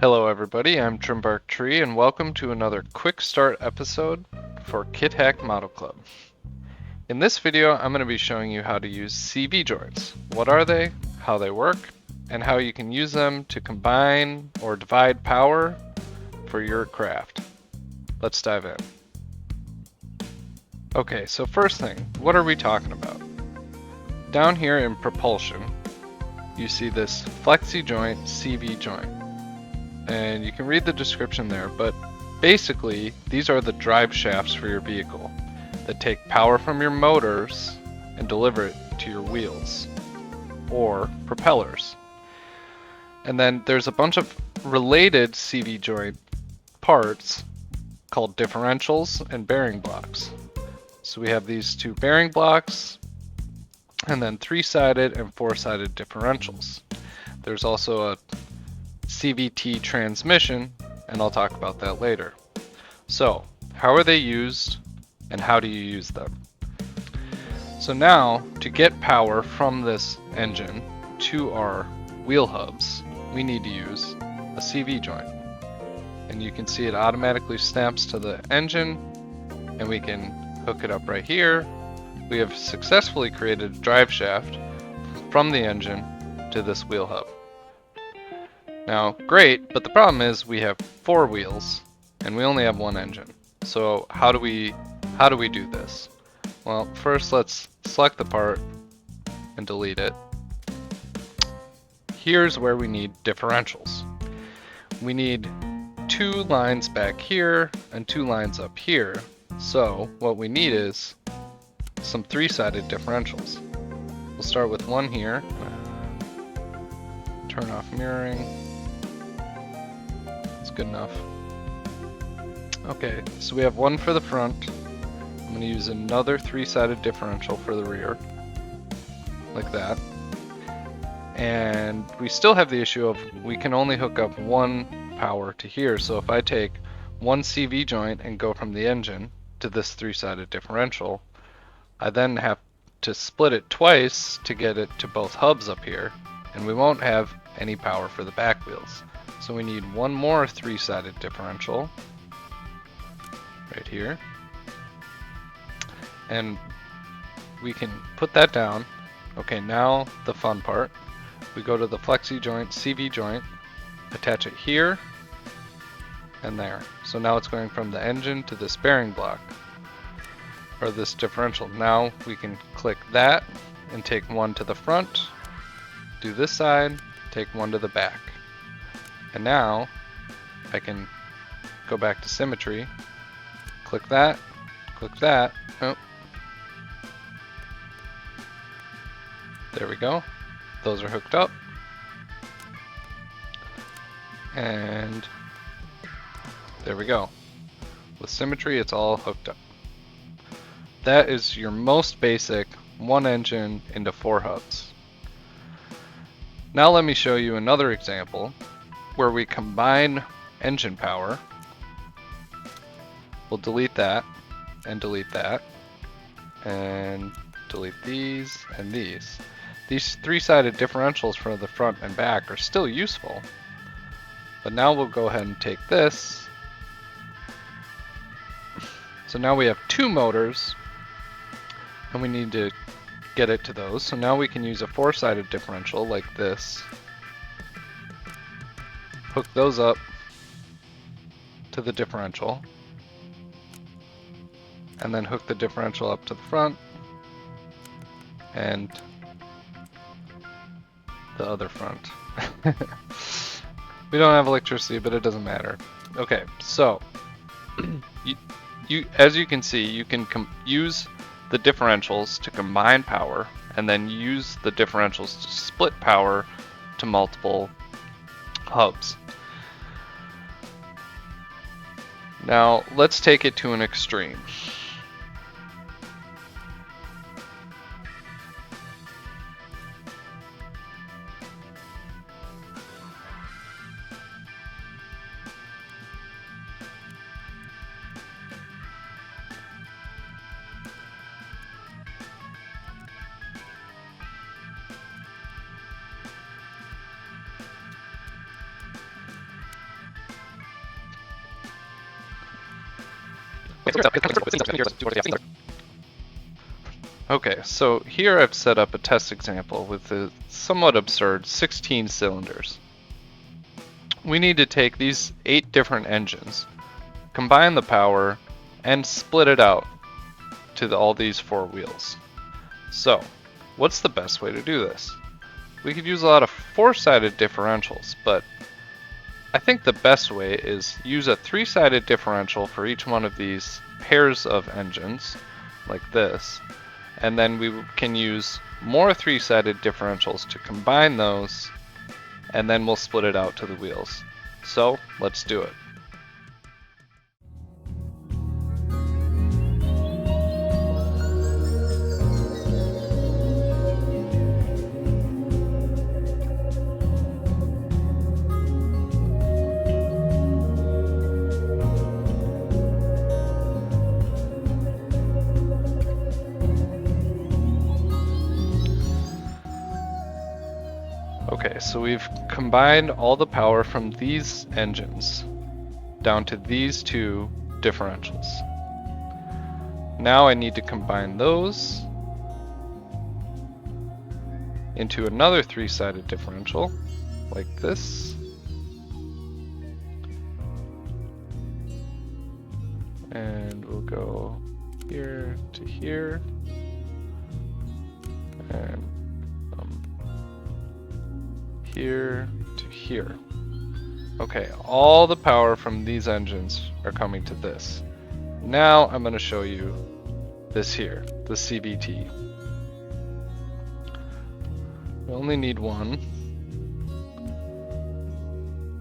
Hello everybody, I'm Trimbark Tree and welcome to another quick start episode for KitHack Model Club. In this video I'm going to be showing you how to use CV joints. What are they, how they work, and how you can use them to combine or divide power for your craft. Let's dive in. Okay, so first thing, what are we talking about? Down here in propulsion, you see this flexi joint, CV joint. And you can read the description there, but basically these are the drive shafts for your vehicle that take power from your motors and deliver it to your wheels or propellers. And then there's a bunch of related CV joint parts called differentials and bearing blocks. So we have these two bearing blocks and then three-sided and four-sided differentials. There's also a CVT transmission, and I'll talk about that later. So, how are they used and how do you use them? So now, to get power from this engine to our wheel hubs, we need to use a CV joint. And you can see it automatically snaps to the engine, and we can hook it up right here. We have successfully created a drive shaft from the engine to this wheel hub. Now, great, but the problem is we have four wheels and we only have one engine. So how do we do this? Well, first let's select the part and delete it. Here's where we need differentials. We need two lines back here and two lines up here. So what we need is some three-sided differentials. We'll start with one here. Turn off mirroring. Good enough. Okay, so we have one for the front. I'm going to use another three-sided differential for the rear, like that. And we still have the issue of we can only hook up one power to here. So if I take one CV joint and go from the engine to this three-sided differential, I then have to split it twice to get it to both hubs up here, and we won't have any power for the back wheels. So we need one more three-sided differential right here. And we can put that down. Okay, now the fun part. We go to the flexi joint, CV joint, attach it here and there. So now it's going from the engine to this bearing block, or this differential. Now we can click that and take one to the front, do this side, take one to the back. And now I can go back to symmetry, click that, oh. There we go. Those are hooked up. And there we go. With symmetry, it's all hooked up. That is your most basic one engine into four hubs. Now let me show you another example where we combine engine power. We'll delete that and delete that and delete these and these. These three-sided differentials for the front and back are still useful, but now we'll go ahead and take this. So now we have two motors and we need to get it to those. So now we can use a four-sided differential like this. Hook those up to the differential, and then hook the differential up to the front and the other front. We don't have electricity, but it doesn't matter. Okay, so as you can see, you can use the differentials to combine power, and then use the differentials to split power to multiple hubs. Now let's take it to an extreme. Okay, so here I've set up a test example with a somewhat absurd 16 cylinders. We need to take these 8 different engines, combine the power, and split it out to all these 4 wheels. So, what's the best way to do this? We could use a lot of 4-sided differentials, but I think the best way is use a 3-sided differential for each one of these pairs of engines, like this, and then we can use more 3-sided differentials to combine those, and then we'll split it out to the wheels. So, let's do it. Okay, so we've combined all the power from these engines down to these 2 differentials. Now I need to combine those into another 3-sided differential, like this. And we'll go here to here, and here to here. Okay, all the power from these engines are coming to this. Now I'm going to show you this here, the CVT. We only need one.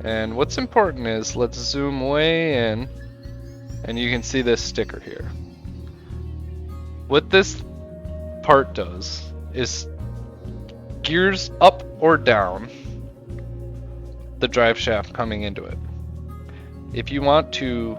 And what's important is, let's zoom way in, and you can see this sticker here. What this part does is gears up or down the drive shaft coming into it. If you want to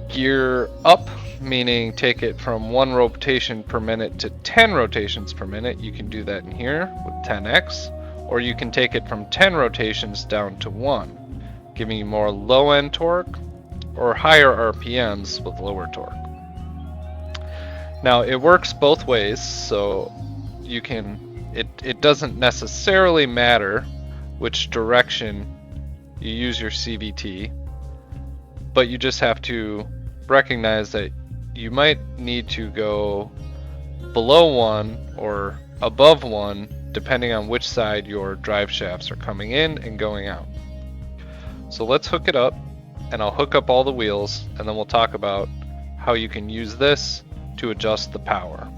gear up, meaning take it from 1 rotation per minute to 10 rotations per minute, you can do that in here with 10x, or you can take it from 10 rotations down to 1, giving you more low-end torque or higher RPMs with lower torque. Now it works both ways, so you can, it doesn't necessarily matter which direction you use your CVT, but you just have to recognize that you might need to go below 1 or above 1 depending on which side your drive shafts are coming in and going out. So let's hook it up, and I'll hook up all the wheels, and then we'll talk about how you can use this to adjust the power.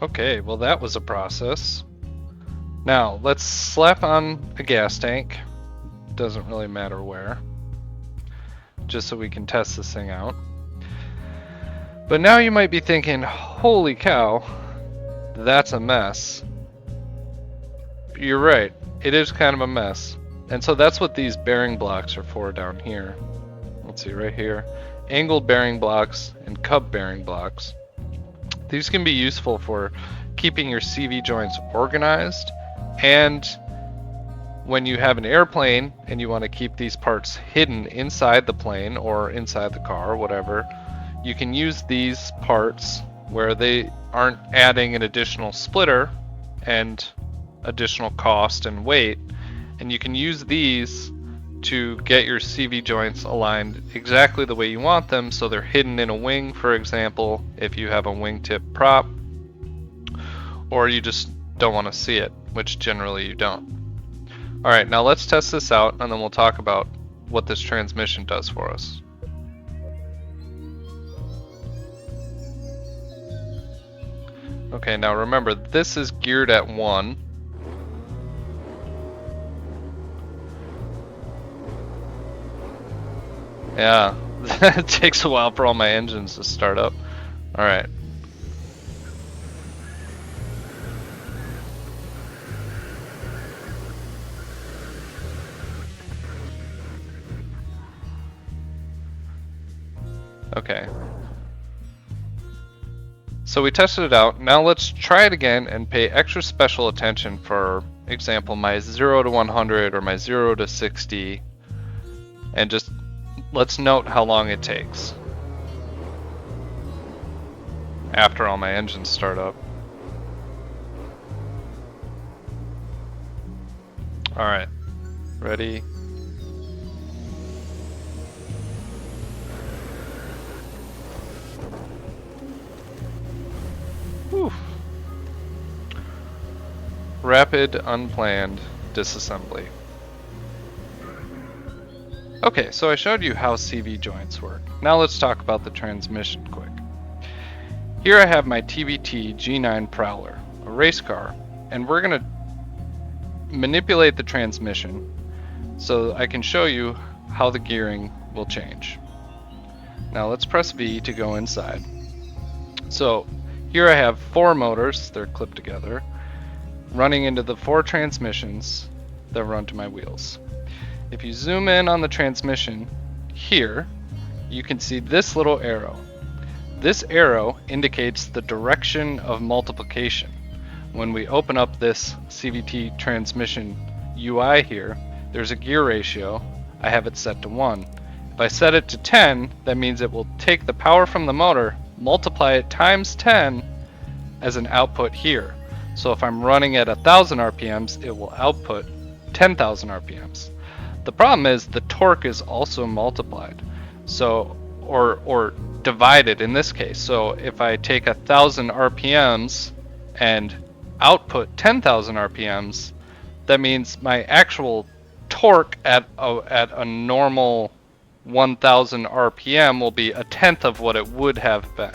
Okay, well that was a process. Now let's slap on a gas tank. Doesn't really matter where. Just so we can test this thing out. But now you might be thinking, holy cow, that's a mess. You're right, it is kind of a mess. And so that's what these bearing blocks are for down here. Let's see, right here. Angled bearing blocks and cub bearing blocks. These can be useful for keeping your CV joints organized, and when you have an airplane and you want to keep these parts hidden inside the plane or inside the car or whatever, you can use these parts where they aren't adding an additional splitter and additional cost and weight, and you can use these to get your CV joints aligned exactly the way you want them, so they're hidden in a wing, for example, if you have a wingtip prop, or you just don't want to see it, which generally you don't. Alright, now let's test this out, and then we'll talk about what this transmission does for us. Okay, now remember, this is geared at 1. Yeah, it takes a while for all my engines to start up. Alright. Okay. So we tested it out. Now let's try it again and pay extra special attention, for example, my 0 to 100 or my 0 to 60, and just let's note how long it takes after all my engines start up. Alright, ready? Whew. Rapid, unplanned disassembly. Okay, so I showed you how CV joints work. Now let's talk about the transmission quick. Here I have my TBT G9 Prowler, a race car, and we're going to manipulate the transmission so I can show you how the gearing will change. Now let's press V to go inside. So here I have 4 motors, they're clipped together, running into the 4 transmissions that run to my wheels. If you zoom in on the transmission here, you can see this little arrow. This arrow indicates the direction of multiplication. When we open up this CVT transmission UI here, there's a gear ratio. I have it set to 1. If I set it to 10, that means it will take the power from the motor, multiply it times 10 as an output here. So if I'm running at 1,000 RPMs, it will output 10,000 RPMs. The problem is the torque is also multiplied, so or divided in this case. So if I take 1,000 RPMs and output 10,000 RPMs, that means my actual torque at a normal 1,000 RPM will be 1/10 of what it would have been.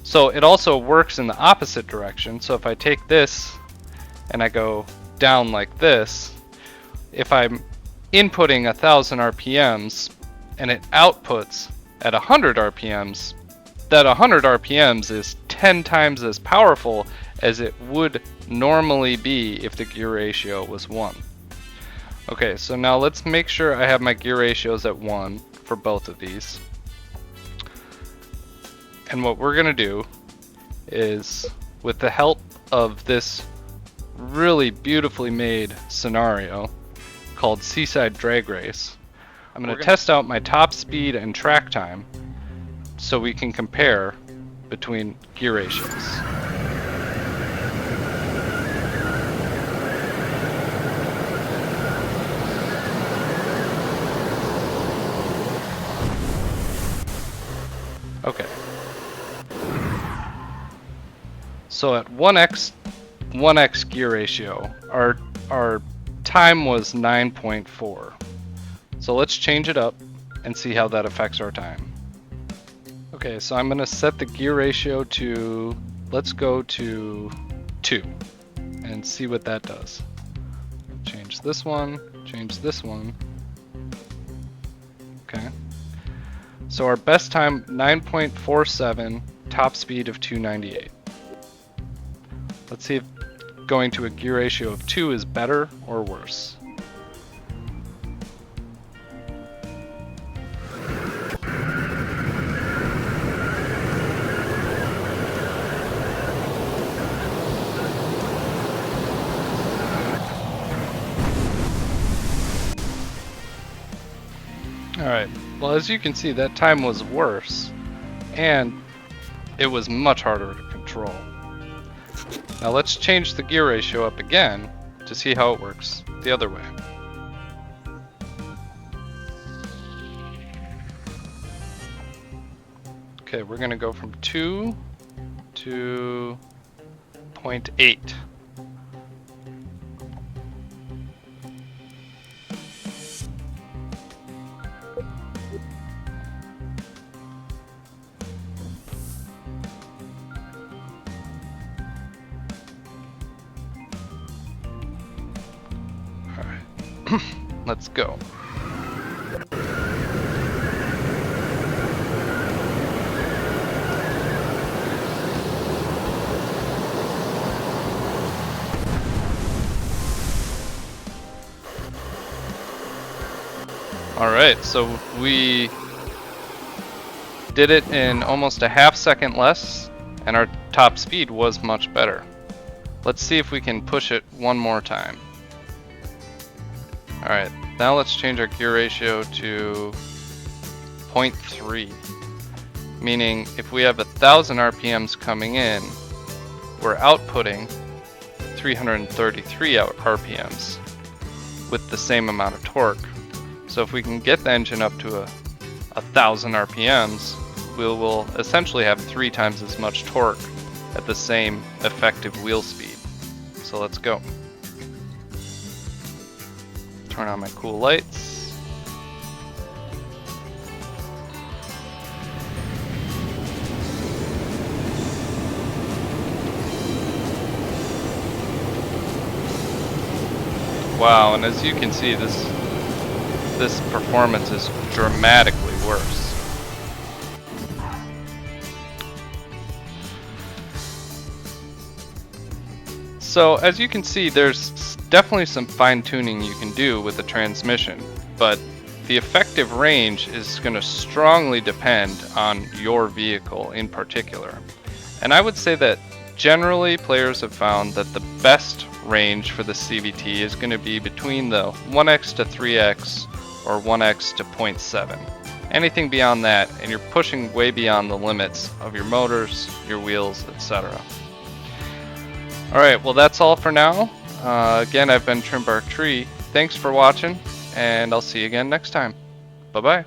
So it also works in the opposite direction. So if I take this and I go down like this, if I'm inputting 1,000 RPMs and it outputs at 100 RPMs, that 100 RPMs is 10 times as powerful as it would normally be if the gear ratio was 1. Okay, so now let's make sure I have my gear ratios at 1 for both of these. And what we're gonna do is, with the help of this really beautifully made scenario called Seaside Drag Race, I'm gonna test out my top speed and track time so we can compare between gear ratios. Okay. So at 1x gear ratio, our time was 9.4. So let's change it up and see how that affects our time. Okay, so I'm going to set the gear ratio to, let's go to 2 and see what that does. Change this one, change this one. Okay. So our best time, 9.47, top speed of 298. Let's see if going to a gear ratio of 2 is better or worse. Alright, well, as you can see, that time was worse, and it was much harder to control. Now let's change the gear ratio up again to see how it works the other way. Okay, we're going to go from 2 to 0.8. Let's go. Alright, so we Did it in almost a half second less, and our top speed was much better. Let's see if we can push it one more time. Alright, now let's change our gear ratio to 0.3. Meaning if we have 1,000 RPMs coming in, we're outputting 333 RPMs with the same amount of torque. So if we can get the engine up to 1,000 RPMs, we will essentially have 3 times as much torque at the same effective wheel speed. So let's go. Turn on my cool lights. Wow, and as you can see, this performance is dramatically worse. So as you can see, there's definitely some fine-tuning you can do with the transmission, but the effective range is going to strongly depend on your vehicle in particular. And I would say that generally players have found that the best range for the CVT is going to be between the 1x to 3x or 1x to 0.7. Anything beyond that, and you're pushing way beyond the limits of your motors, your wheels, etc. Alright, well that's all for now. Again, I've been Trimbark Tree. Thanks for watching, and I'll see you again next time. Bye-bye.